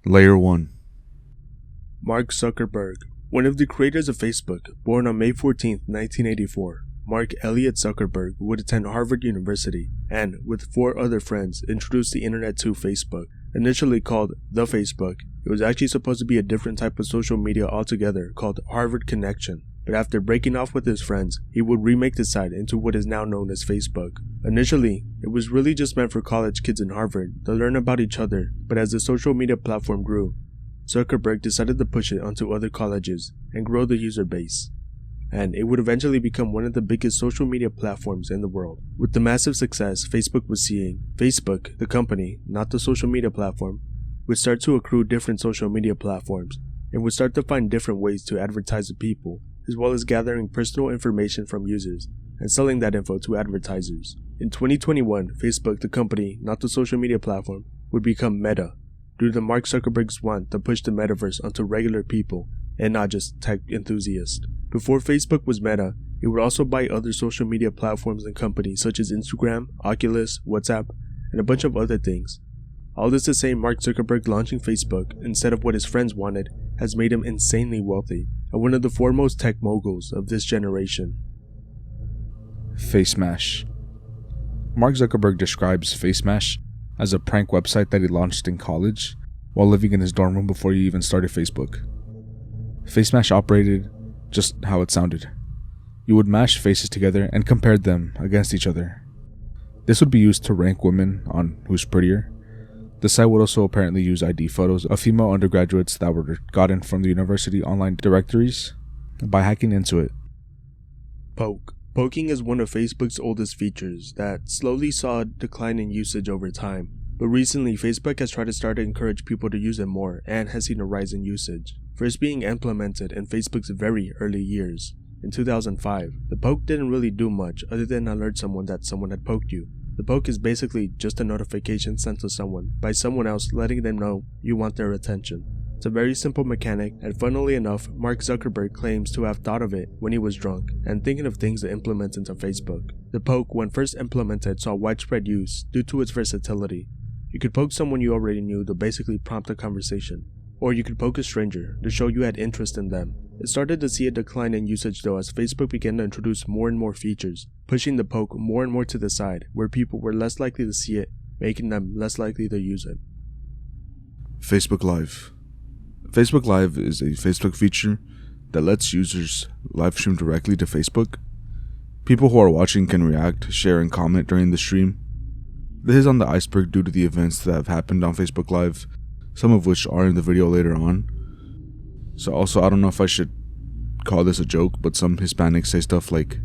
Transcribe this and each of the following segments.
Layer 1. Mark Zuckerberg, one of the creators of Facebook, born on May 14, 1984. Mark Elliott Zuckerberg would attend Harvard University and, with 4 other friends, introduced the internet to Facebook. Initially called The Facebook, it was actually supposed to be a different type of social media altogether called Harvard Connection. But after breaking off with his friends, he would remake the site into what is now known as Facebook. Initially, it was really just meant for college kids in Harvard to learn about each other, but as the social media platform grew, Zuckerberg decided to push it onto other colleges and grow the user base. And it would eventually become one of the biggest social media platforms in the world. With the massive success Facebook was seeing, Facebook, the company, not the social media platform, would start to accrue different social media platforms and would start to find different ways to advertise to people, as well as gathering personal information from users and selling that info to advertisers. In 2021, Facebook, the company, not the social media platform, would become Meta, due to Mark Zuckerberg's want to push the metaverse onto regular people and not just tech enthusiasts. Before Facebook was Meta, it would also buy other social media platforms and companies such as Instagram, Oculus, WhatsApp, and a bunch of other things. All this to say, Mark Zuckerberg launching Facebook instead of what his friends wanted has made him insanely wealthy and one of the foremost tech moguls of this generation. FaceMash. Mark Zuckerberg describes FaceMash as a prank website that he launched in college while living in his dorm room before he even started Facebook. FaceMash operated just how it sounded. You would mash faces together and compare them against each other. This would be used to rank women on who's prettier. The site would also apparently use ID photos of female undergraduates that were gotten from the university online directories by hacking into it. Poking is one of Facebook's oldest features that slowly saw a decline in usage over time, but recently Facebook has tried to encourage people to use it more and has seen a rise in usage. First being implemented in Facebook's very early years. In 2005, the poke didn't really do much other than alert someone that someone had poked you. The poke is basically just a notification sent to someone by someone else letting them know you want their attention. It's a very simple mechanic, and funnily enough, Mark Zuckerberg claims to have thought of it when he was drunk and thinking of things to implement into Facebook. The poke, when first implemented, saw widespread use due to its versatility. You could poke someone you already knew to basically prompt a conversation, or you could poke a stranger to show you had interest in them. It started to see a decline in usage though as Facebook began to introduce more and more features, pushing the poke more and more to the side where people were less likely to see it, making them less likely to use it. Facebook Live. Facebook Live is a Facebook feature that lets users live stream directly to Facebook. People who are watching can react, share, and comment during the stream. This is on the iceberg due to the events that have happened on Facebook Live, some of which are in the video later on. So also, I don't know if I should call this a joke, but some Hispanics say stuff like,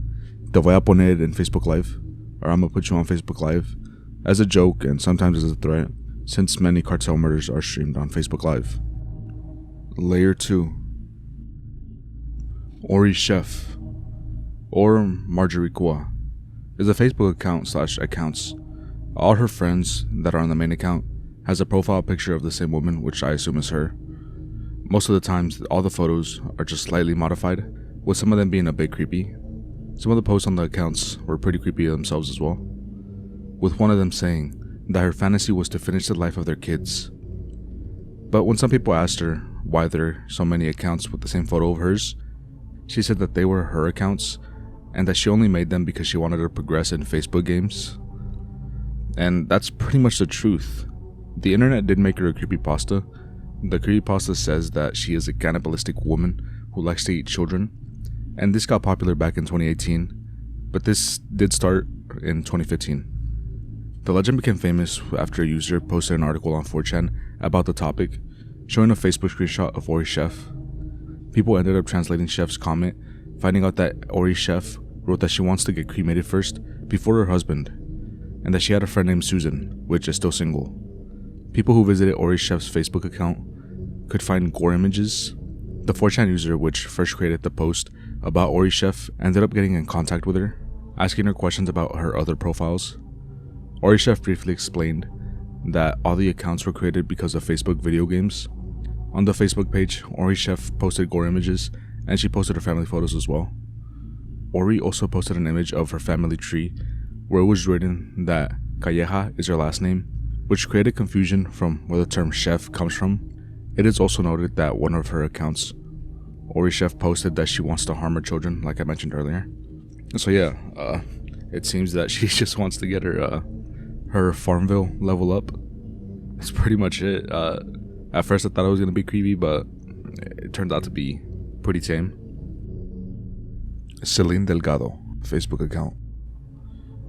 "Te voy a poner en Facebook Live," or "I'm gonna put you on Facebook Live," as a joke and sometimes as a threat, since many cartel murders are streamed on Facebook Live. Layer 2. Ori Chef, or Marjorie Kua, is a Facebook account/accounts. All her friends that are on the main account has a profile picture of the same woman, which I assume is her. Most of the times, all the photos are just slightly modified, with some of them being a bit creepy. Some of the posts on the accounts were pretty creepy themselves as well, with one of them saying that her fantasy was to finish the life of their kids. But when some people asked her why there are so many accounts with the same photo of hers, she said that they were her accounts and that she only made them because she wanted to progress in Facebook games. And that's pretty much the truth. The internet did make her a creepypasta. The creepypasta says that she is a cannibalistic woman who likes to eat children, and this got popular back in 2018, but this did start in 2015. The legend became famous after a user posted an article on 4chan about the topic, showing a Facebook screenshot of Ori Chef. People ended up translating Chef's comment, finding out that Ori Chef wrote that she wants to get cremated first before her husband, and that she had a friend named Susan, which is still single. People who visited Ori Chef's Facebook account could find gore images. The 4chan user which first created the post about Ori Chef ended up getting in contact with her, asking her questions about her other profiles. Ori Chef briefly explained that all the accounts were created because of Facebook video games. On the Facebook page, Ori Chef posted gore images, and she posted her family photos as well. Ori also posted an image of her family tree where it was written that Calleja is her last name, which created confusion from where the term chef comes from, It is also noted that one of her accounts, Ori Chef, posted that she wants to harm her children, like I mentioned earlier. So yeah, it seems that she just wants to get her Farmville level up. That's pretty much it. At first I thought it was going to be creepy, but it turned out to be pretty tame. Seline Delgado Facebook account.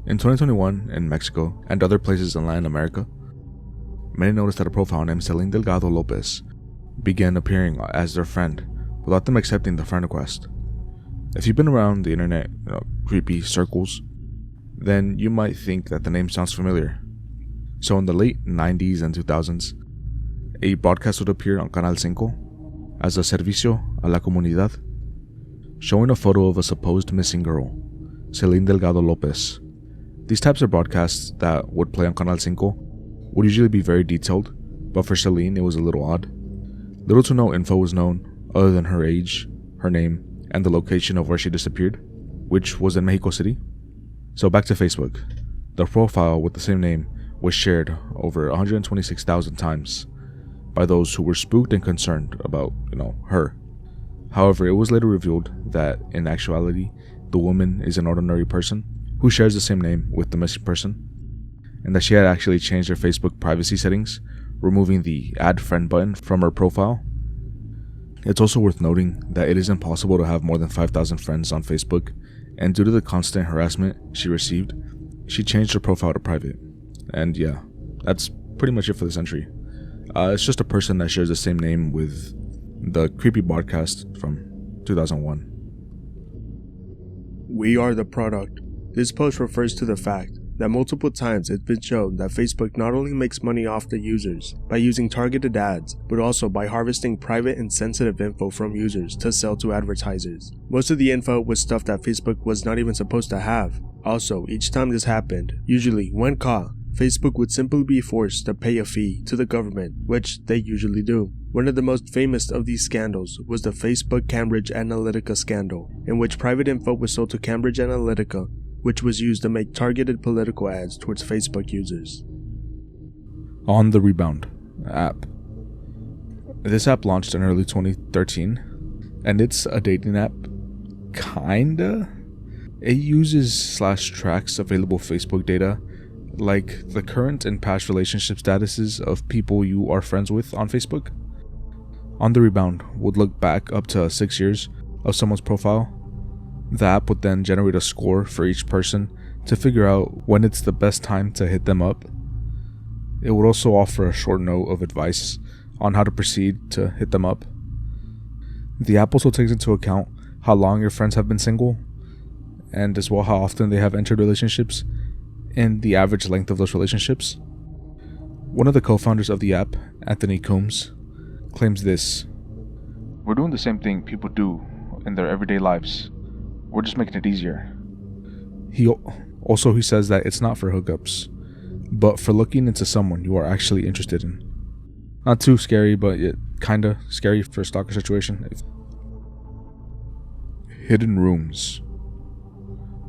In 2021, in Mexico and other places in Latin America, many noticed that a profile named Seline Delgado Lopez began appearing as their friend without them accepting the friend request. If you've been around the internet, creepy circles, then you might think that the name sounds familiar. So in the late 90s and 2000s, a broadcast would appear on Canal 5 as a servicio a la comunidad, showing a photo of a supposed missing girl, Seline Delgado Lopez. These types of broadcasts that would play on Canal 5 would usually be very detailed, but for Seline it was a little odd. Little to no info was known other than her age, her name, and the location of where she disappeared, which was in Mexico City. So back to Facebook. The profile with the same name was shared over 126,000 times by those who were spooked and concerned about, her. However, it was later revealed that in actuality, the woman is an ordinary person who shares the same name with the missing person, and that she had actually changed her Facebook privacy settings, removing the add friend button from her profile. It's also worth noting that it is impossible to have more than 5,000 friends on Facebook, and due to the constant harassment she received, she changed her profile to private. And yeah, that's pretty much it for this entry. It's just a person that shares the same name with the creepy broadcast from 2001. We are the product. This post refers to the fact that multiple times it's been shown that Facebook not only makes money off the users by using targeted ads, but also by harvesting private and sensitive info from users to sell to advertisers. Most of the info was stuff that Facebook was not even supposed to have. Also, each time this happened, usually when caught, Facebook would simply be forced to pay a fee to the government, which they usually do. One of the most famous of these scandals was the Facebook Cambridge Analytica scandal, in which private info was sold to Cambridge Analytica, which was used to make targeted political ads towards Facebook users. On the Rebound app. This app launched in early 2013, and it's a dating app, kinda. It uses / tracks available Facebook data, like the current and past relationship statuses of people you are friends with on Facebook. On the Rebound would look back up to 6 years of someone's profile. The app would then generate a score for each person to figure out when it's the best time to hit them up. It would also offer a short note of advice on how to proceed to hit them up. The app also takes into account how long your friends have been single, and as well how often they have entered relationships, and the average length of those relationships. One of the co-founders of the app, Anthony Coombs, claims this: "We're doing the same thing people do in their everyday lives. We're just making it easier." He says that it's not for hookups, but for looking into someone you are actually interested in. Not too scary, but yet kinda scary for a stalker situation. Hidden rooms.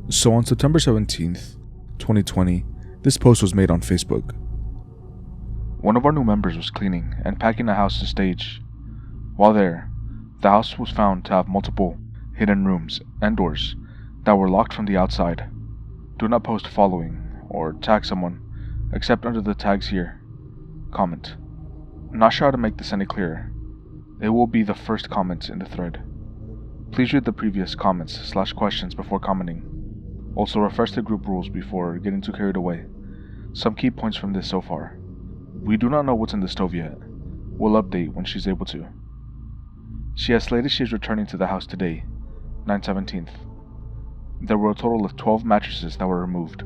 So on September 17th, 2020, this post was made on Facebook. "One of our new members was cleaning and packing a house to stage. While there, the house was found to have multiple hidden rooms and doors that were locked from the outside. Do not post following or tag someone except under the tags here. Comment. Not sure how to make this any clearer. It will be the first comment in the thread. Please read the previous comments / questions before commenting. Also refresh the group rules before getting too carried away. Some key points from this so far. We do not know what's in the stove yet. We'll update when she's able to. She has stated she is returning to the house today, 9/17th. There were a total of 12 mattresses that were removed.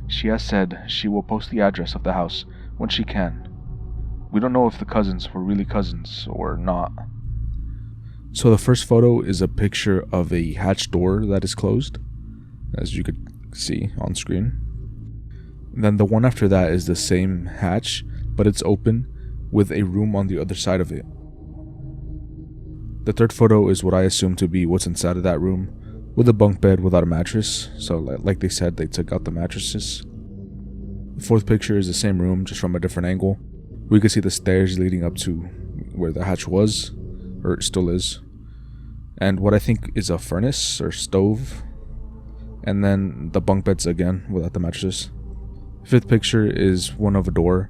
She has said she will post the address of the house when she can. We don't know if the cousins were really cousins or not." So the first photo is a picture of a hatch door that is closed, as you could see on screen. Then the one after that is the same hatch, but it's open with a room on the other side of it. The third photo is what I assume to be what's inside of that room, with a bunk bed without a mattress, so like they said, they took out the mattresses. The fourth picture is the same room, just from a different angle. We can see the stairs leading up to, where the hatch was, or it still is, and what I think is a furnace or stove, and then the bunk beds again without the mattresses. Fifth picture is one of a door,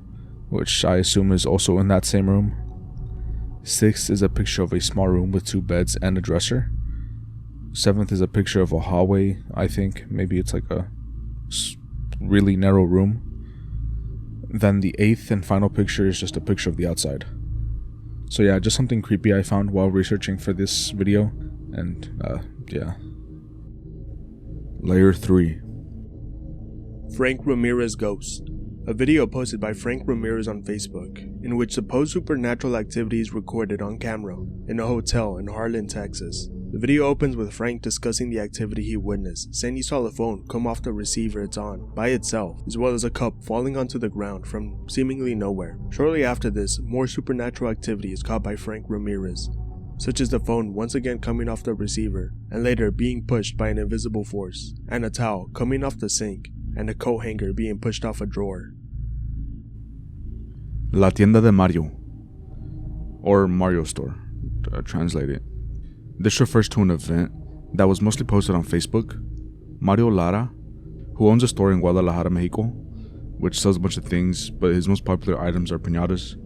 which I assume is also in that same room. Sixth is a picture of a small room with 2 beds and a dresser. Seventh is a picture of a hallway. I think maybe it's like a really narrow room. Then the 8th and final picture is just a picture of the outside. So yeah, just something creepy I found while researching for this video. And yeah. Layer 3. Frank Ramirez Ghost. A video posted by Frank Ramirez on Facebook, in which supposed supernatural activity is recorded on camera in a hotel in Harlan, Texas. The video opens with Frank discussing the activity he witnessed, saying he saw the phone come off the receiver it's on by itself, as well as a cup falling onto the ground from seemingly nowhere. Shortly after this, more supernatural activity is caught by Frank Ramirez, such as the phone once again coming off the receiver, and later being pushed by an invisible force, and a towel coming off the sink, and a coat hanger being pushed off a drawer. La tienda de Mario, or Mario store, translate it. This refers to an event that was mostly posted on Facebook. Mario Lara, who owns a store in Guadalajara, Mexico, which sells a bunch of things, but his most popular items are piñatas.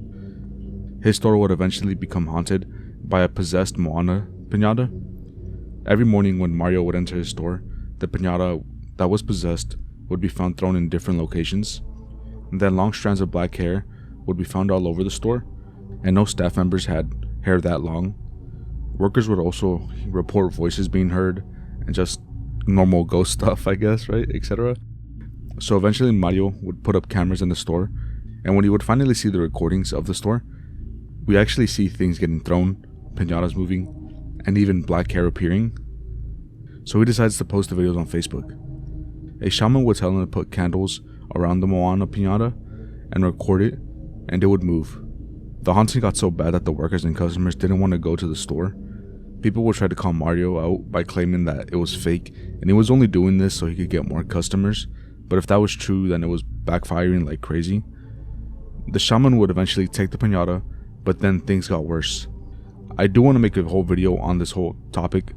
His store would eventually become haunted by a possessed Moana piñata. Every morning when Mario would enter his store, the piñata that was possessed would be found thrown in different locations. And then long strands of black hair would be found all over the store, and no staff members had hair that long. Workers would also report voices being heard, and just normal ghost stuff, I guess, right, etc. So eventually Mario would put up cameras in the store, and when he would finally see the recordings of the store, we actually see things getting thrown, piñatas moving, and even black hair appearing. So he decides to post the videos on Facebook. A shaman would tell him to put candles around the Moana piñata and record it, and it would move. The haunting got so bad that the workers and customers didn't want to go to the store. People would try to call Mario out by claiming that it was fake, and he was only doing this so he could get more customers, but if that was true, then it was backfiring like crazy. The shaman would eventually take the piñata, but then things got worse. I do want to make a whole video on this whole topic.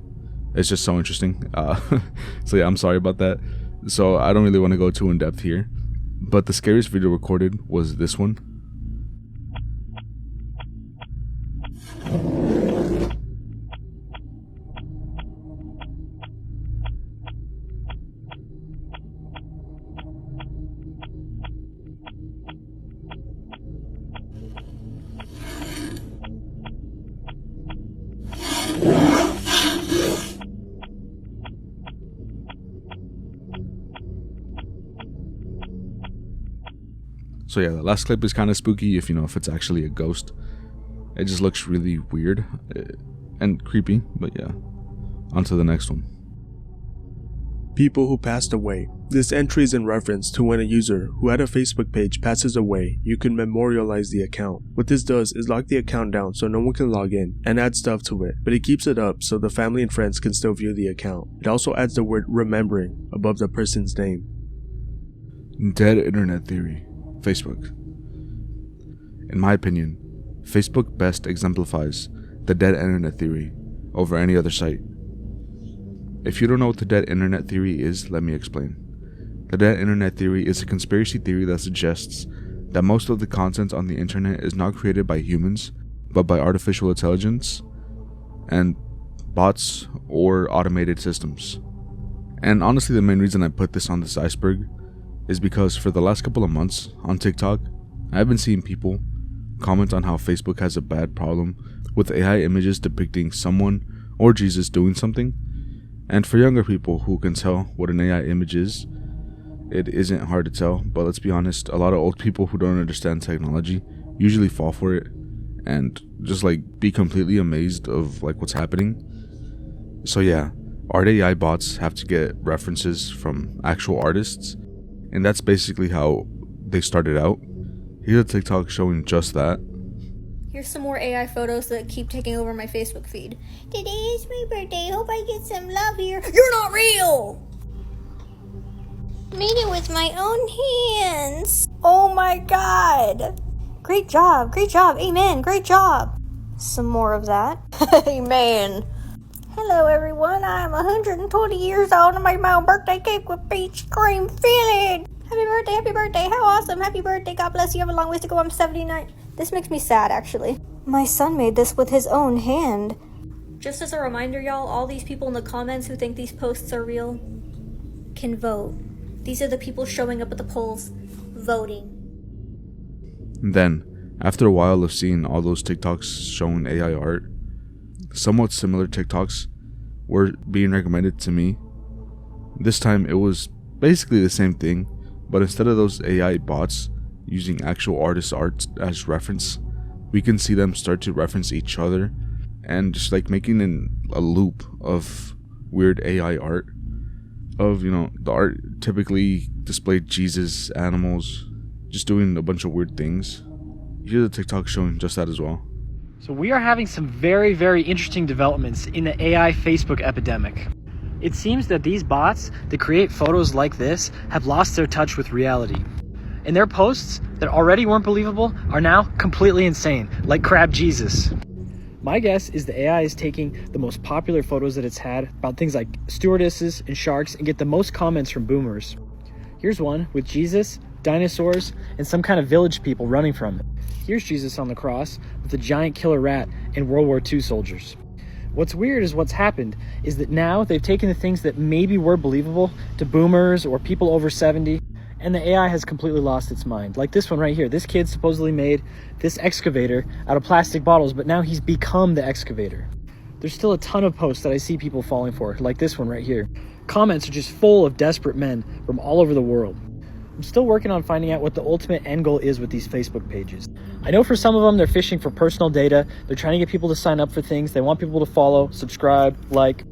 It's just so interesting. So yeah, I'm sorry about that. So I don't really want to go too in depth here, but the scariest video recorded was this one. So yeah, the last clip is kind of spooky if it's actually a ghost. It just looks really weird and creepy, but yeah. On to the next one. People who passed away. This entry is in reference to when a user who had a Facebook page passes away, you can memorialize the account. What this does is lock the account down so no one can log in and add stuff to it, but it keeps it up so the family and friends can still view the account. It also adds the word remembering above the person's name. Dead internet theory. Facebook. In my opinion, Facebook best exemplifies the dead internet theory over any other site. If you don't know what the dead internet theory is, let me explain. The dead internet theory is a conspiracy theory that suggests that most of the content on the internet is not created by humans, but by artificial intelligence and bots or automated systems. And honestly, the main reason I put this on this iceberg is because for the last couple of months on TikTok, I've been seeing people comment on how Facebook has a bad problem with AI images depicting someone or Jesus doing something. And for younger people who can tell what an AI image is, it isn't hard to tell, but let's be honest, a lot of old people who don't understand technology usually fall for it and just be completely amazed of what's happening. So yeah, art AI bots have to get references from actual artists, and that's basically how they started out. Here's a TikTok showing just that. Here's some more AI photos that keep taking over my Facebook feed. Today is my birthday. Hope I get some love here. You're not real! Made it with my own hands. Oh my god. Great job. Amen. Great job. Some more of that. Amen. Hello everyone, I'm 120 years old and I made my own birthday cake with peach cream filling. Happy birthday, how awesome, happy birthday, God bless you, have a long ways to go, I'm 79. This makes me sad actually. My son made this with his own hand. Just as a reminder y'all, all these people in the comments who think these posts are real can vote. These are the people showing up at the polls, voting. Then, after a while of seeing all those TikToks showing AI art, somewhat similar TikToks were being recommended to me. This time it was basically the same thing, but instead of those AI bots using actual artists' art as reference, we can see them start to reference each other and just like making a loop of weird AI art of, the art typically displayed Jesus, animals, just doing a bunch of weird things. Here's a TikTok showing just that as well. So we are having some very, very interesting developments in the AI Facebook epidemic. It seems that these bots that create photos like this have lost their touch with reality. And their posts that already weren't believable are now completely insane, like Crab Jesus. My guess is the AI is taking the most popular photos that it's had about things like stewardesses and sharks and get the most comments from boomers. Here's one with Jesus, dinosaurs, and some kind of village people running from it. Here's Jesus on the cross with a giant killer rat and World War II soldiers. What's weird is what's happened is that now they've taken the things that maybe were believable to boomers or people over 70, and the AI has completely lost its mind. Like this one right here. This kid supposedly made this excavator out of plastic bottles, but now he's become the excavator. There's still a ton of posts that I see people falling for, like this one right here. Comments are just full of desperate men from all over the world. I'm still working on finding out what the ultimate end goal is with these Facebook pages. I know for some of them they're fishing for personal data, they're trying to get people to sign up for things, they want people to follow, subscribe, like.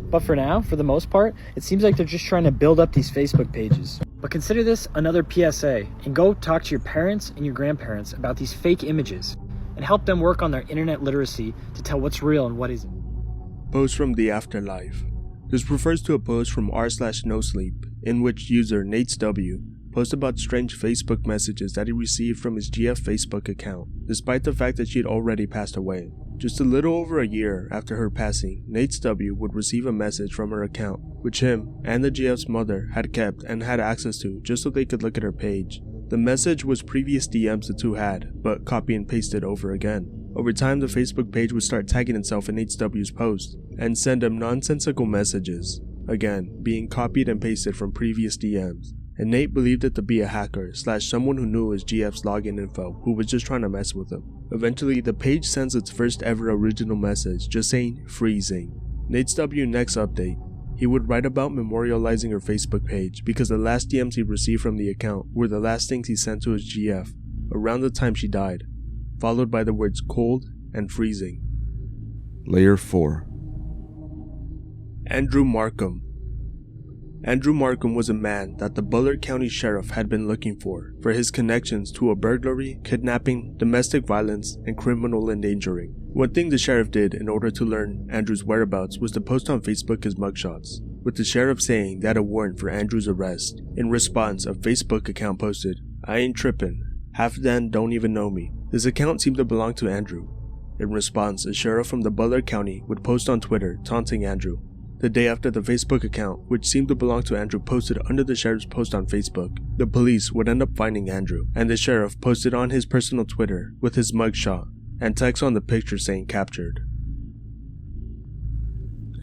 But for now, for the most part, it seems like they're just trying to build up these Facebook pages. But consider this another PSA, and go talk to your parents and your grandparents about these fake images, and help them work on their internet literacy to tell what's real and what isn't. Post from the afterlife. This refers to a post from r/nosleep, in which user NatesW posted about strange Facebook messages that he received from his GF Facebook account, despite the fact that she had already passed away. Just a little over a year after her passing, NatesW would receive a message from her account, which him and the GF's mother had kept and had access to just so they could look at her page. The message was previous DMs the two had, but copy and pasted over again. Over time, the Facebook page would start tagging itself in NatesW's post and send him nonsensical messages, again being copied and pasted from previous DMs. And Nate believed it to be a hacker / someone who knew his GF's login info who was just trying to mess with him. Eventually, the page sends its first ever original message just saying freezing. NatesW next update, he would write about memorializing her Facebook page because the last DMs he received from the account were the last things he sent to his GF around the time she died, followed by the words cold and freezing. Layer 4. Andrew Markham. Andrew Markham was a man that the Butler County Sheriff had been looking for his connections to a burglary, kidnapping, domestic violence, and criminal endangering. One thing the sheriff did in order to learn Andrew's whereabouts was to post on Facebook his mugshots, with the sheriff saying that a warrant for Andrew's arrest. In response, a Facebook account posted, "I ain't trippin', half them don't even know me." This account seemed to belong to Andrew. In response, a sheriff from the Butler County would post on Twitter taunting Andrew. The day after the Facebook account, which seemed to belong to Andrew, posted under the sheriff's post on Facebook, the police would end up finding Andrew, and the sheriff posted on his personal Twitter with his mugshot and text on the picture saying captured.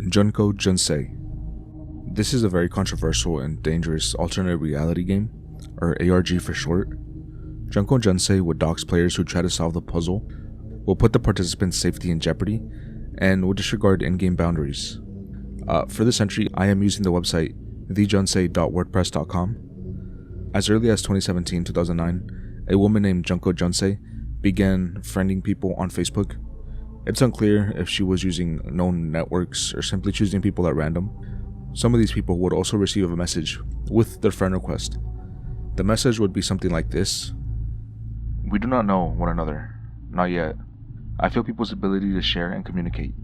Junko Jce. This is a very controversial and dangerous alternate reality game, or ARG for short. Junko Jce would dox players who try to solve the puzzle, will put the participants' safety in jeopardy, and will disregard in-game boundaries. For this entry, I am using the website thejunce.wordpress.com. As early as 2017-2009, a woman named Junko Jce began friending people on Facebook. It's unclear if she was using known networks or simply choosing people at random. Some of these people would also receive a message with their friend request. The message would be something like this: "We do not know one another, not yet. I feel people's ability to share and communicate.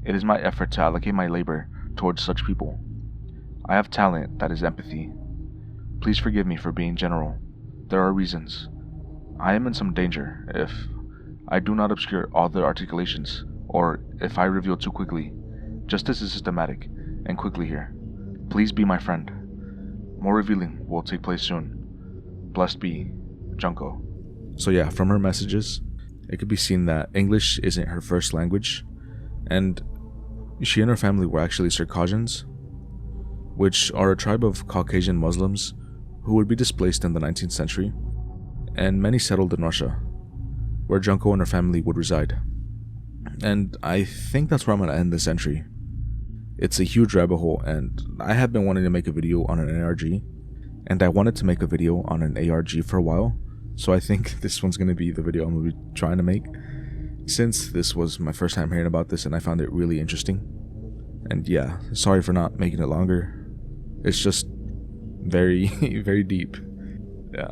It is my effort to allocate my labor towards such people. I have talent that is empathy. Please forgive me for being general. There are reasons. I am in some danger if I do not obscure all the articulations, or if I reveal too quickly. Justice is systematic and quickly here. Please be my friend. More revealing will take place soon. Blessed be, Junko. So yeah, from her messages, it could be seen that English isn't her first language, and she and her family were actually Circassians, which are a tribe of Caucasian Muslims who would be displaced in the 19th century, and many settled in Russia, where Junko and her family would reside. And I think that's where I'm going to end this entry. It's a huge rabbit hole, and I have been wanting to make a video on an ARG, and I wanted to make a video on an ARG for a while, so I think this one's going to be the video I'm going to be trying to make, since this was my first time hearing about this and I found it really interesting. And yeah, sorry for not making it longer. It's just very, very deep. Yeah.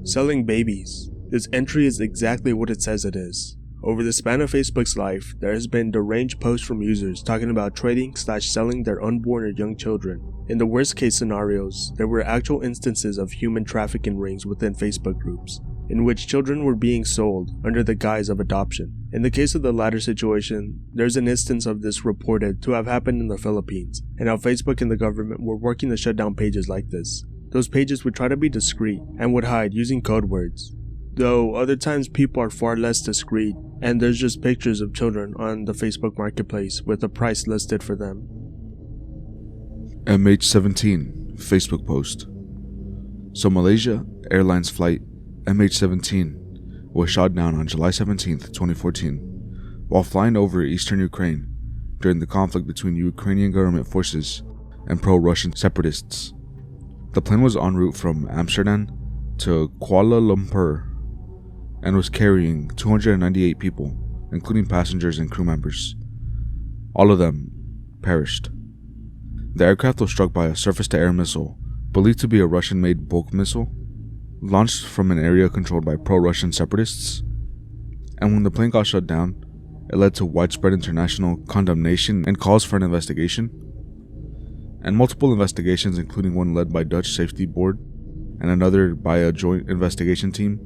Selling babies. This entry is exactly what it says it is. Over the span of Facebook's life, there has been deranged posts from users talking about trading/selling their unborn or young children. In the worst case scenarios, there were actual instances of human trafficking rings within Facebook groups, in which children were being sold under the guise of adoption. In the case of the latter situation, there's an instance of this reported to have happened in the Philippines, and how Facebook and the government were working to shut down pages like this. Those pages would try to be discreet and would hide using code words. Though other times people are far less discreet, and there's just pictures of children on the Facebook marketplace with a price listed for them. MH17 Facebook post. So Malaysia Airlines flight MH17 was shot down on July 17, 2014, while flying over eastern Ukraine during the conflict between Ukrainian government forces and pro-Russian separatists. The plane was en route from Amsterdam to Kuala Lumpur and was carrying 298 people, including passengers and crew members. All of them perished. The aircraft was struck by a surface-to-air missile, believed to be a Russian-made bulk missile, launched from an area controlled by pro-Russian separatists. And when the plane got shut down, it led to widespread international condemnation and calls for an investigation. And multiple investigations, including one led by Dutch Safety Board and another by a joint investigation team,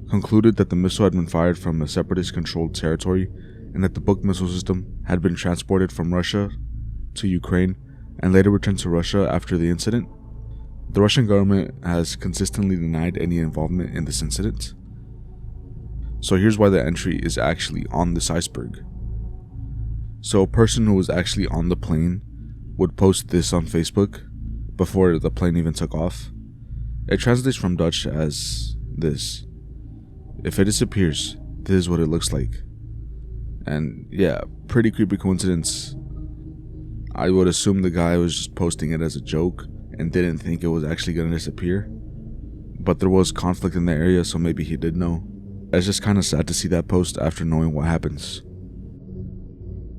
concluded that the missile had been fired from a separatist-controlled territory and that the bulk missile system had been transported from Russia to Ukraine and later returned to Russia after the incident. The Russian government has consistently denied any involvement in this incident. So here's why the entry is actually on this iceberg. So a person who was actually on the plane would post this on Facebook before the plane even took off. It translates from Dutch as this: if it disappears, this is what it looks like. And yeah, pretty creepy coincidence. I would assume the guy was just posting it as a joke and didn't think it was actually going to disappear. But there was conflict in the area, so maybe he did know. It's just kind of sad to see that post after knowing what happens.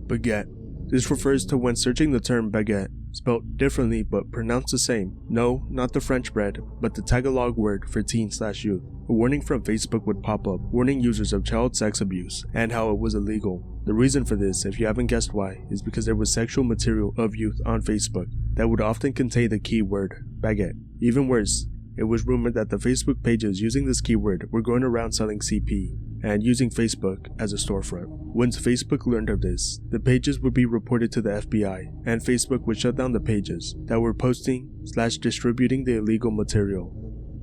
Baguette. This refers to when searching the term baguette, spelled differently but pronounced the same. No, not the French bread, but the Tagalog word for teen/youth. A warning from Facebook would pop up, warning users of child sex abuse and how it was illegal. The reason for this, if you haven't guessed why, is because there was sexual material of youth on Facebook that would often contain the keyword baguette. Even worse, it was rumored that the Facebook pages using this keyword were going around selling CP and using Facebook as a storefront. Once Facebook learned of this, the pages would be reported to the FBI, and Facebook would shut down the pages that were posting/distributing the illegal material.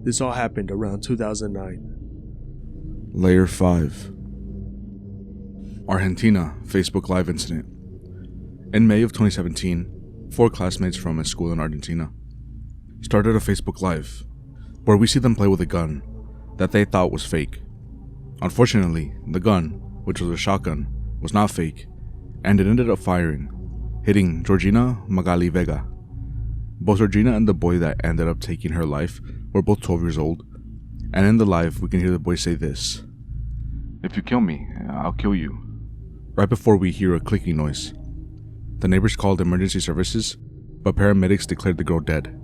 This all happened around 2009. Layer 5. Argentina Facebook Live incident. In May of 2017, 4 classmates from a school in Argentina started a Facebook Live where we see them play with a gun that they thought was fake. Unfortunately, the gun, which was a shotgun, was not fake, and it ended up firing, hitting Georgina Magali Vega. Both Georgina and the boy that ended up taking her life were both 12 years old, and in the live we can hear the boy say this: "If you kill me, I'll kill you." Right before we hear a clicking noise. The neighbors called emergency services, but paramedics declared the girl dead.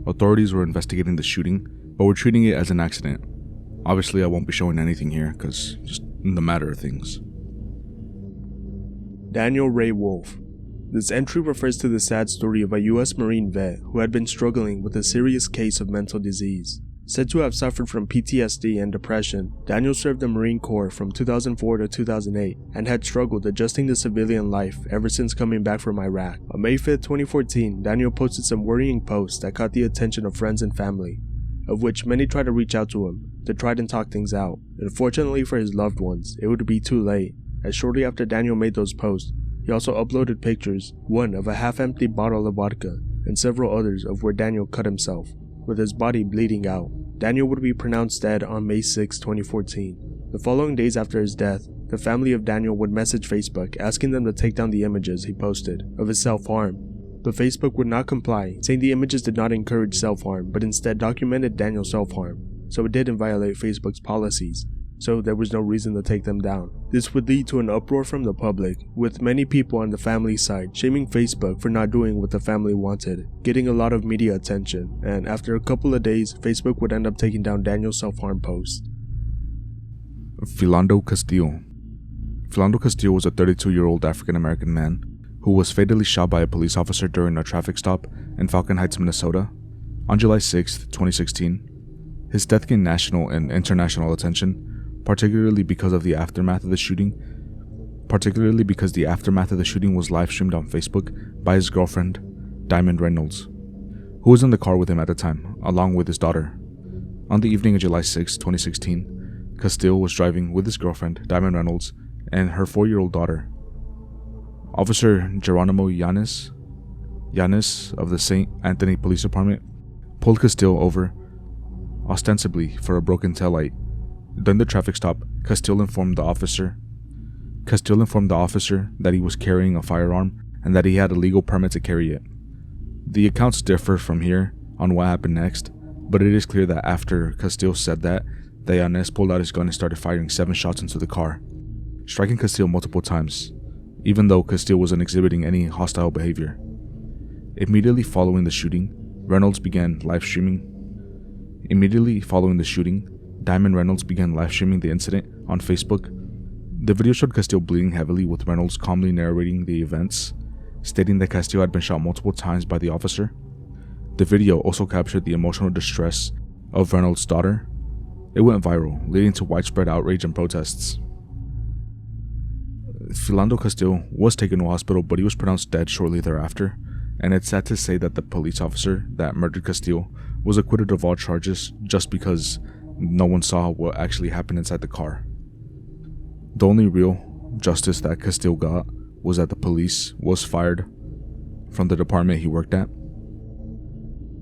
Authorities were investigating the shooting, but were treating it as an accident. Obviously I won't be showing anything here, cause just the matter of things. Daniel Ray Wolf. This entry refers to the sad story of a U.S. Marine vet who had been struggling with a serious case of mental disease. Said to have suffered from PTSD and depression, Daniel served the Marine Corps from 2004 to 2008 and had struggled adjusting to civilian life ever since coming back from Iraq. On May 5, 2014, Daniel posted some worrying posts that caught the attention of friends and family, of which many tried to reach out to him to try and talk things out. Unfortunately for his loved ones, it would be too late, as shortly after Daniel made those posts, he also uploaded pictures, one of a half-empty bottle of vodka, and several others of where Daniel cut himself, with his body bleeding out. Daniel would be pronounced dead on May 6, 2014. The following days after his death, the family of Daniel would message Facebook asking them to take down the images he posted of his self-harm, but Facebook would not comply, saying the images did not encourage self-harm but instead documented Daniel's self-harm, so it didn't violate Facebook's policies, so there was no reason to take them down. This would lead to an uproar from the public, with many people on the family's side shaming Facebook for not doing what the family wanted, getting a lot of media attention, and after a couple of days, Facebook would end up taking down Daniel's self-harm post. Philando Castile. Philando Castile was a 32-year-old African-American man who was fatally shot by a police officer during a traffic stop in Falcon Heights, Minnesota, on July 6, 2016. His death gained national and international attention, particularly because the aftermath of the shooting was live-streamed on Facebook by his girlfriend, Diamond Reynolds, who was in the car with him at the time, along with his daughter. On the evening of July 6, 2016, Castile was driving with his girlfriend, Diamond Reynolds, and her 4-year-old daughter. Officer Geronimo Yanis of the St. Anthony Police Department pulled Castile over, ostensibly for a broken taillight. During the traffic stop, Castile informed the officer that he was carrying a firearm and that he had a legal permit to carry it. The accounts differ from here on what happened next, but it is clear that after Castile said that, Yanis pulled out his gun and started firing 7 shots into the car, striking Castile multiple times, even though Castile wasn't exhibiting any hostile behavior. Immediately following the shooting, Diamond Reynolds began live streaming the incident on Facebook. The video showed Castile bleeding heavily, with Reynolds calmly narrating the events, stating that Castile had been shot multiple times by the officer. The video also captured the emotional distress of Reynolds' daughter. It went viral, leading to widespread outrage and protests. Philando Castile was taken to hospital, but he was pronounced dead shortly thereafter, and it's sad to say that the police officer that murdered Castile was acquitted of all charges just because no one saw what actually happened inside the car. The only real justice that Castile got was that the police was fired from the department he worked at.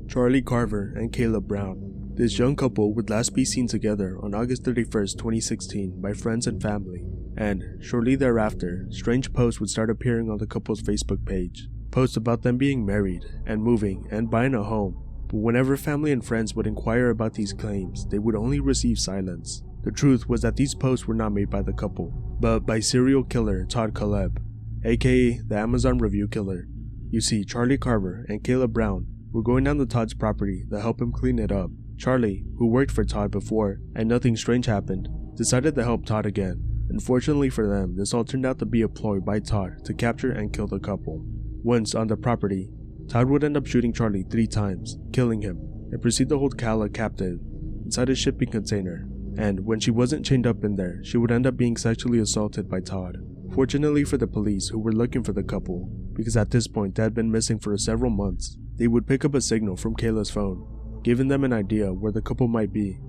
Charlie Carver and Gayla Brown. This young couple would last be seen together on August 31st, 2016 by friends and family, and shortly thereafter, strange posts would start appearing on the couple's Facebook page. Posts about them being married and moving and buying a home. But whenever family and friends would inquire about these claims, they would only receive silence. The truth was that these posts were not made by the couple, but by serial killer Todd KB, aka the Amazon review killer. You see, Charlie Carver and Gayla Brown were going down to Todd's property to help him clean it up. Charlie, who worked for Todd before and nothing strange happened, decided to help Todd again. Unfortunately for them, this all turned out to be a ploy by Todd to capture and kill the couple. Once on the property, Todd would end up shooting Charlie 3 times, killing him, and proceed to hold Gayla captive inside a shipping container. And when she wasn't chained up in there, she would end up being sexually assaulted by Todd. Fortunately for the police who were looking for the couple, because at this point they had been missing for several months, they would pick up a signal from Gayla's phone, giving them an idea where the couple might be.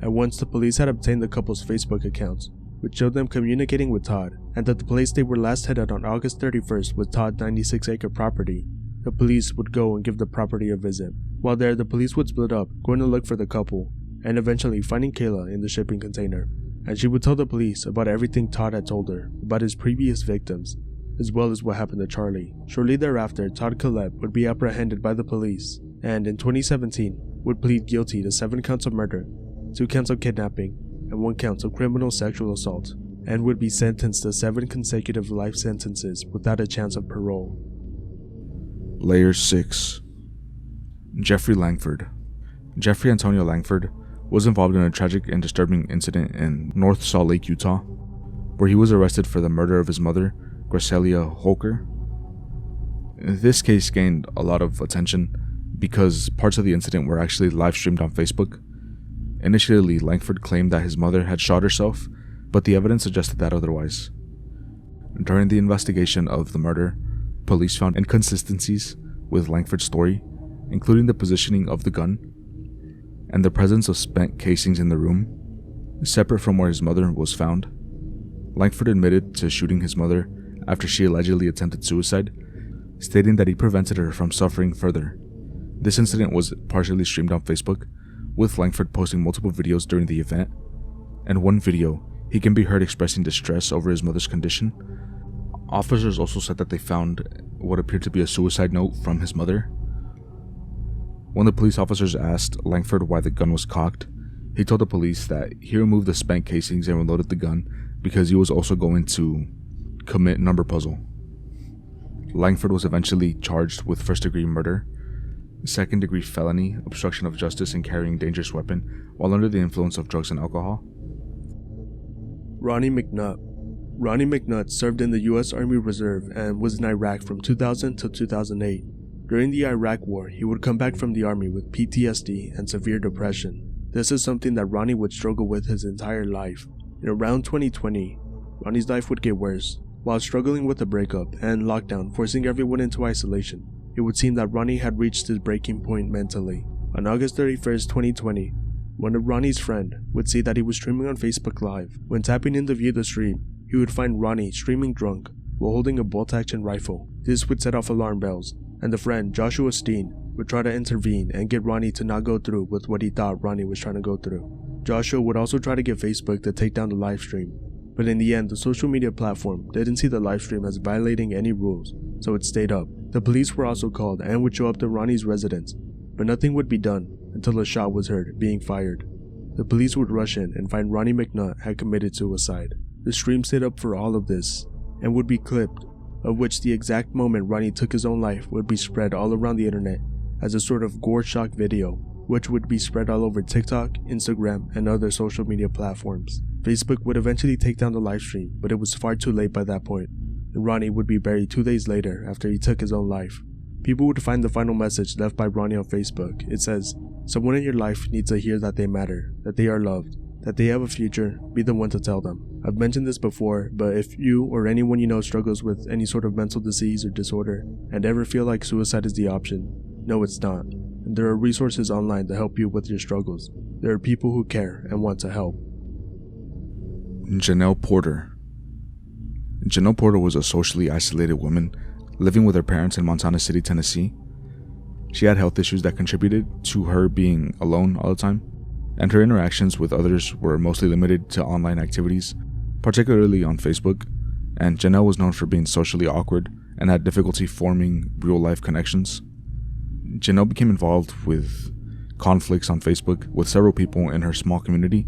At once the police had obtained the couple's Facebook accounts, which showed them communicating with Todd, and that the place they were last headed on August 31st was Todd's 96-acre property. The police would go and give the property a visit. While there, the police would split up, going to look for the couple, and eventually finding Gayla in the shipping container. And she would tell the police about everything Todd had told her about his previous victims, as well as what happened to Charlie. Shortly thereafter, Todd KB would be apprehended by the police, and in 2017 would plead guilty to 7 counts of murder, 2 counts of kidnapping, and 1 count of criminal sexual assault, and would be sentenced to 7 consecutive life sentences without a chance of parole. Layer 6. Jeffrey Langford. Jeffrey Antonio Langford was involved in a tragic and disturbing incident in North Salt Lake, Utah, where he was arrested for the murder of his mother, Gracelia Holker. This case gained a lot of attention because parts of the incident were actually live streamed on Facebook, Initially, Langford claimed that his mother had shot herself, but the evidence suggested that otherwise. During the investigation of the murder, police found inconsistencies with Langford's story, including the positioning of the gun and the presence of spent casings in the room, separate from where his mother was found. Langford admitted to shooting his mother after she allegedly attempted suicide, stating that he prevented her from suffering further. This incident was partially streamed on Facebook, with Langford posting multiple videos during the event. In one video, he can be heard expressing distress over his mother's condition. Officers also said that they found what appeared to be a suicide note from his mother. When the police officers asked Langford why the gun was cocked, he told the police that he removed the spent casings and reloaded the gun because he was also going to commit number puzzle. Langford was eventually charged with first-degree murder, second-degree felony, obstruction of justice, and carrying a dangerous weapon while under the influence of drugs and alcohol. Ronnie McNut. Ronnie McNut served in the U.S. Army Reserve and was in Iraq from 2000 to 2008. During the Iraq War, he would come back from the army with PTSD and severe depression. This is something that Ronnie would struggle with his entire life. In around 2020, Ronnie's life would get worse. While struggling with a breakup and lockdown forcing everyone into isolation, it would seem that Ronnie had reached his breaking point mentally. On August 31st, 2020, one of Ronnie's friends would see that he was streaming on Facebook Live. When tapping in to view the stream, he would find Ronnie streaming drunk while holding a bolt-action rifle. This would set off alarm bells, and the friend, Joshua Steen, would try to intervene and get Ronnie to not go through with what he thought Ronnie was trying to go through. Joshua would also try to get Facebook to take down the live stream, but in the end, the social media platform didn't see the live stream as violating any rules, so it stayed up. The police were also called and would show up to Ronnie's residence, but nothing would be done until a shot was heard being fired. The police would rush in and find Ronnie McNut had committed suicide. The stream stayed up for all of this and would be clipped, of which the exact moment Ronnie took his own life would be spread all around the internet as a sort of gore shock video, which would be spread all over TikTok, Instagram, and other social media platforms. Facebook would eventually take down the live stream, but it was far too late by that point, and Ronnie would be buried 2 days later after he took his own life. People would find the final message left by Ronnie on Facebook. It says, "Someone in your life needs to hear that they matter, that they are loved, that they have a future. Be the one to tell them." I've mentioned this before, but if you or anyone you know struggles with any sort of mental disease or disorder and ever feel like suicide is the option, no, it's not. And there are resources online to help you with your struggles. There are people who care and want to help. Janelle Porter. Janelle Porter was a socially isolated woman living with her parents in Montana City, Tennessee. She had health issues that contributed to her being alone all the time, and her interactions with others were mostly limited to online activities, particularly on Facebook, and Janelle was known for being socially awkward and had difficulty forming real-life connections. Janelle became involved with conflicts on Facebook with several people in her small community,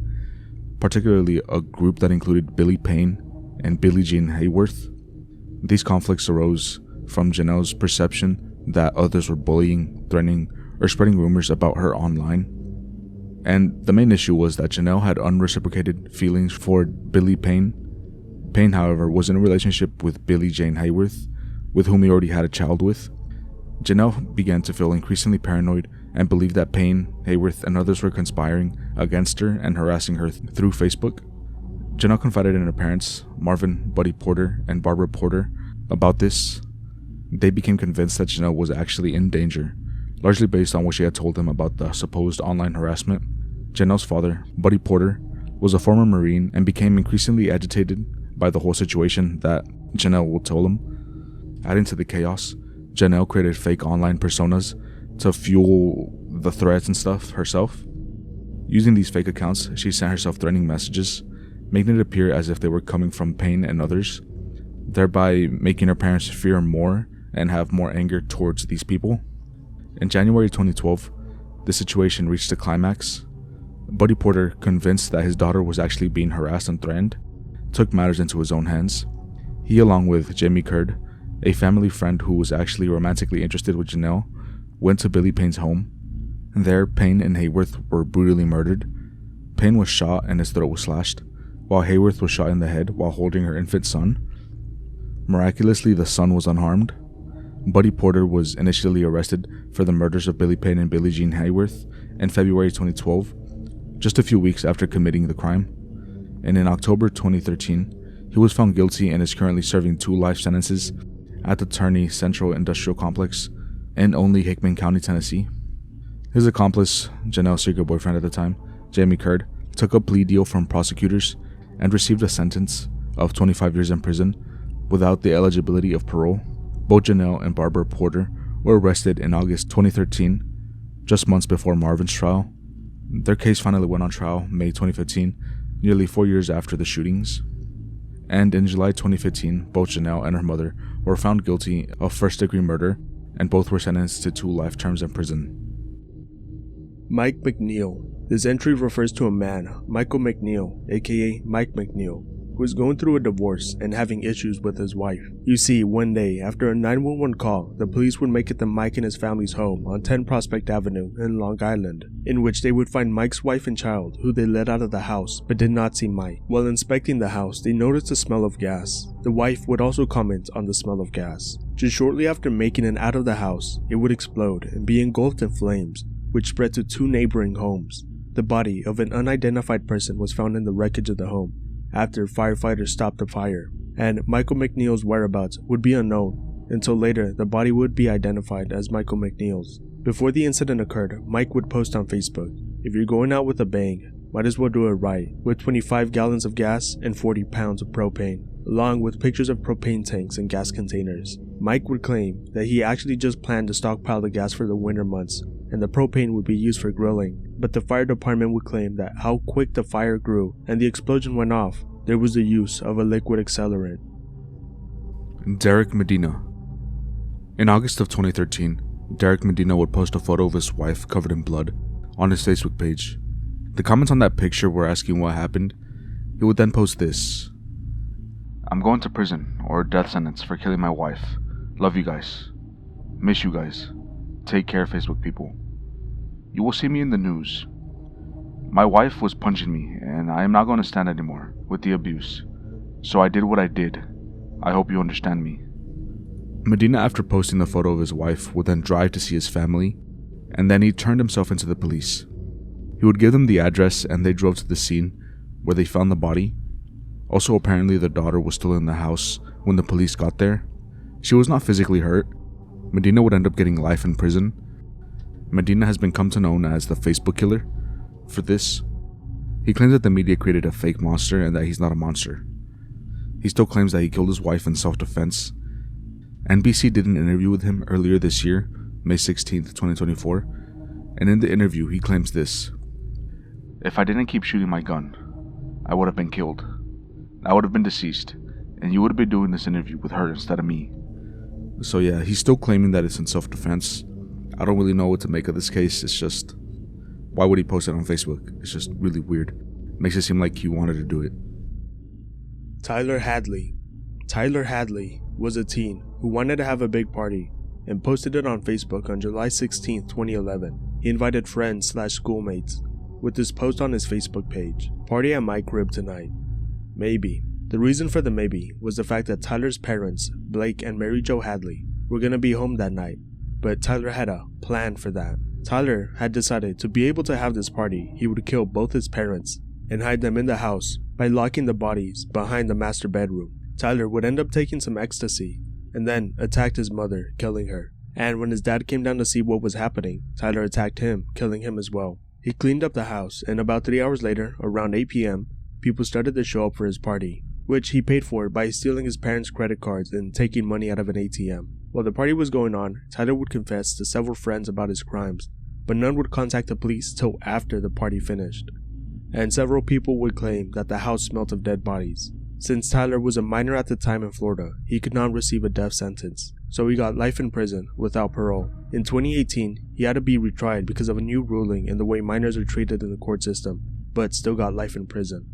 particularly a group that included Billy Payne and Billie Jean Hayworth. These conflicts arose from Janelle's perception that others were bullying, threatening, or spreading rumors about her online. And the main issue was that Janelle had unreciprocated feelings for Billy Payne. Payne, however, was in a relationship with Billie Jean Hayworth, with whom he already had a child with. Janelle began to feel increasingly paranoid and believed that Payne, Hayworth, and others were conspiring against her and harassing her through Facebook. Janelle confided in her parents, Marvin, Buddy Porter, and Barbara Porter, about this. They became convinced that Janelle was actually in danger, largely based on what she had told them about the supposed online harassment. Janelle's father, Buddy Porter, was a former Marine and became increasingly agitated by the whole situation that Janelle would tell him. Adding to the chaos, Janelle created fake online personas to fuel the threats and stuff herself. Using these fake accounts, she sent herself threatening messages, making it appear as if they were coming from Payne and others, thereby making her parents fear more and have more anger towards these people. In January 2012, the situation reached a climax. Buddy Porter, convinced that his daughter was actually being harassed and threatened, took matters into his own hands. He, along with Jamie Curd, a family friend who was actually romantically interested with Janelle, went to Billy Payne's home. There, Payne and Hayworth were brutally murdered. Payne was shot and his throat was slashed, while Hayworth was shot in the head while holding her infant son. Miraculously, the son was unharmed. Buddy Porter was initially arrested for the murders of Billy Payne and Billie Jean Hayworth in February 2012, just a few weeks after committing the crime, and in October 2013, he was found guilty and is currently serving 2 life sentences at the Turney Central Industrial Complex in only Hickman County, Tennessee. His accomplice, Janelle's secret boyfriend at the time, Jamie Curd, took a plea deal from prosecutors and received a sentence of 25 years in prison without the eligibility of parole. Both Janelle and Barbara Porter were arrested in August 2013, just months before Marvin's trial. Their case finally went on trial May 2015, nearly 4 years after the shootings. And in July 2015, both Janelle and her mother were found guilty of first-degree murder, and both were sentenced to 2 life terms in prison. Mike McNeel. This entry refers to a man, Michael McNeel, aka Mike McNeel, who is going through a divorce and having issues with his wife. You see, one day, after a 911 call, the police would make it to Mike and his family's home on 10 Prospect Avenue in Long Island, in which they would find Mike's wife and child, who they let out of the house but did not see Mike. While inspecting the house, they noticed the smell of gas. The wife would also comment on the smell of gas. Just shortly after making it out of the house, it would explode and be engulfed in flames, which spread to 2 neighboring homes. The body of an unidentified person was found in the wreckage of the home after firefighters stopped the fire, and Michael McNeel's whereabouts would be unknown until later the body would be identified as Michael McNeel's. Before the incident occurred, Mike would post on Facebook, "If you're going out with a bang, might as well do it right," with 25 gallons of gas and 40 pounds of propane, along with pictures of propane tanks and gas containers. Mike would claim that he actually just planned to stockpile the gas for the winter months, and the propane would be used for grilling, but the fire department would claim that how quick the fire grew and the explosion went off, there was the use of a liquid accelerant. Derek Medina. In August of 2013, Derek Medina would post a photo of his wife covered in blood on his Facebook page. The comments on that picture were asking what happened. He would then post this: "I'm going to prison or a death sentence for killing my wife. Love you guys. Miss you guys. Take care, Facebook people. You will see me in the news. My wife was punching me, and I am not going to stand anymore with the abuse. So I did what I did. I hope you understand me." Medina, after posting the photo of his wife, would then drive to see his family, and then he turned himself into the police. He would give them the address, and they drove to the scene where they found the body. Also, apparently the daughter was still in the house when the police got there. She was not physically hurt. Medina would end up getting life in prison. Medina has become known as the Facebook killer. For this, he claims that the media created a fake monster and that he's not a monster. He still claims that he killed his wife in self-defense. NBC did an interview with him earlier this year, May 16th, 2024, and in the interview he claims this: "If I didn't keep shooting my gun, I would have been killed. I would have been deceased, and you would have been doing this interview with her instead of me." So yeah, he's still claiming that it's in self-defense. I don't really know what to make of this case. It's just, why would he post it on Facebook? It's just really weird. Makes it seem like he wanted to do it. Tyler Hadley. Tyler Hadley was a teen who wanted to have a big party and posted it on Facebook on July 16, 2011. He invited friends/schoolmates with this post on his Facebook page: "Party at my crib tonight. Maybe." The reason for the maybe was the fact that Tyler's parents, Blake and Mary Jo Hadley, were going to be home that night, but Tyler had a plan for that. Tyler had decided to be able to have this party, he would kill both his parents and hide them in the house by locking the bodies behind the master bedroom. Tyler would end up taking some ecstasy and then attacked his mother, killing her. And when his dad came down to see what was happening, Tyler attacked him, killing him as well. He cleaned up the house, and about 3 hours later, around 8 p.m., people started to show up for his party, which he paid for by stealing his parents' credit cards and taking money out of an ATM. While the party was going on, Tyler would confess to several friends about his crimes, but none would contact the police till after the party finished. And several people would claim that the house smelt of dead bodies. Since Tyler was a minor at the time in Florida, he could not receive a death sentence, so he got life in prison without parole. In 2018, he had to be retried because of a new ruling in the way minors are treated in the court system, but still got life in prison.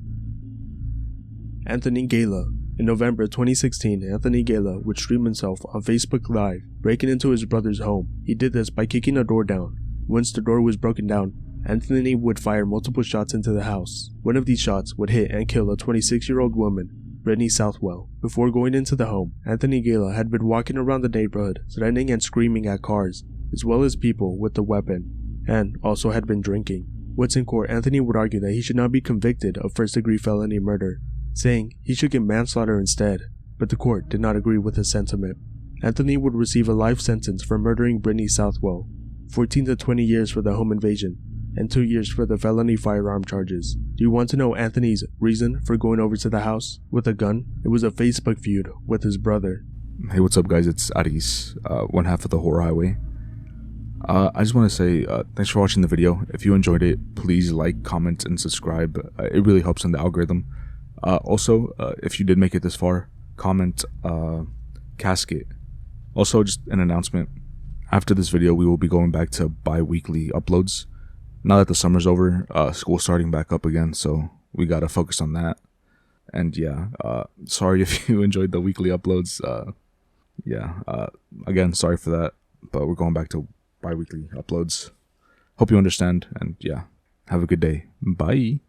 Anthony Gayla. In November 2016, Anthony Gayla would stream himself on Facebook Live, breaking into his brother's home. He did this by kicking a door down. Once the door was broken down, Anthony would fire multiple shots into the house. One of these shots would hit and kill a 26-year-old woman, Brittany Southwell. Before going into the home, Anthony Gayla had been walking around the neighborhood, threatening and screaming at cars, as well as people with the weapon, and also had been drinking. Once in court, Anthony would argue that he should not be convicted of first-degree felony murder, saying he should get manslaughter instead, but the court did not agree with his sentiment. Anthony would receive a life sentence for murdering Brittany Southwell, 14 to 20 years for the home invasion, and 2 years for the felony firearm charges. Do you want to know Anthony's reason for going over to the house with a gun? It was a Facebook feud with his brother. Hey, what's up, guys? It's Aris, one half of the Horror Highway. I just want to say thanks for watching the video. If you enjoyed it, please like, comment, and subscribe. It really helps in the algorithm. Also, if you did make it this far, comment casket. Also, just an announcement. After this video, we will be going back to bi-weekly uploads. Now that the summer's over, school's starting back up again, so we gotta focus on that. And yeah, sorry if you enjoyed the weekly uploads. Again, sorry for that, but we're going back to bi-weekly uploads. Hope you understand, and yeah, have a good day. Bye.